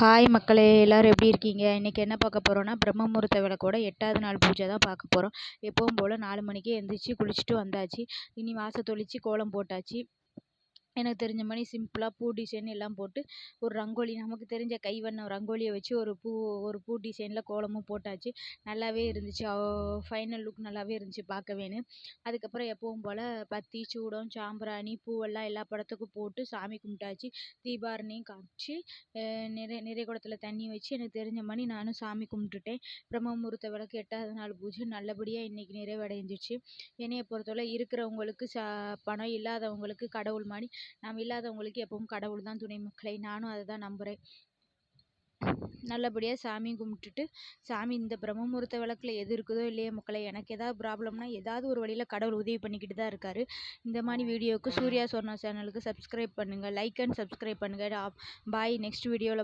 Hi மக்களே, எல்லோரும் எப்படி இருக்கீங்க? இன்றைக்கி என்ன பார்க்க போகிறோன்னா, பிரம்ம முகூர்த்த விளக்கோட 8வது நாள் பூஜை தான் பார்க்க போகிறோம். எப்பவும் போல் 4 மணிக்கே எந்திரிச்சு குளிச்சுட்டு வந்தாச்சு. இனி வாசல் தெளித்து கோலம் போட்டாச்சு. எனக்கு தெரிஞ்ச மாதிரி சிம்பிளாக பூ டிசைன் எல்லாம் போட்டு ஒரு ரங்கோலி, நமக்கு தெரிஞ்ச கைவண்ணம் ரங்கோலியை வச்சு ஒரு பூ டிசைனில் கோலமும் போட்டாச்சு. நல்லாவே இருந்துச்சு. ஃபைனல் லுக் நல்லாவே இருந்துச்சு பார்க்கவேன்னு. அதுக்கப்புறம் எப்பவும் போல் பத்தி, சூடம், சாம்பிராணி, பூவெல்லாம் எல்லா படத்துக்கும் போட்டு சாமி கும்பிட்டாச்சு. தீபாரணையும் காமிச்சு நிறைய குடத்துல தண்ணி வச்சு எனக்கு தெரிஞ்ச மாதிரி நானும் சாமி கும்பிட்டுட்டேன். பிரம்ம முகூர்த்த விளக்கு 8வது நாள் பூஜை நல்லபடியாக இன்றைக்கி நிறைவடைஞ்சிச்சு. என்னையை பொறுத்தவரை இருக்கிறவங்களுக்கு பணம் இல்லாதவங்களுக்கு கடவுள் மாதிரி, நாம் இல்லாதவங்களுக்கு எப்பவும் கடவுள் தான் துணை மக்களை. நானும் அதை தான் நம்புகிறேன். நல்லபடியாக சாமி கும்பிட்டுட்டு, சாமி இந்த பிரம்ம முகூர்த்த விளக்கில் எது இருக்குதோ இல்லையோ மக்களை, எனக்கு ஏதாவது ப்ராப்ளம்னா ஏதாவது ஒரு வழியில் கடவுள் உதவி பண்ணிக்கிட்டு தான் இருக்கார். இந்த மாதிரி வீடியோவுக்கு சூர்யா சொர்ணா சேனலுக்கு சப்ஸ்கிரைப் பண்ணுங்கள், லைக் அண்ட் சப்ஸ்கிரைப் பண்ணுங்கள். பாய், நெக்ஸ்ட் வீடியோவில்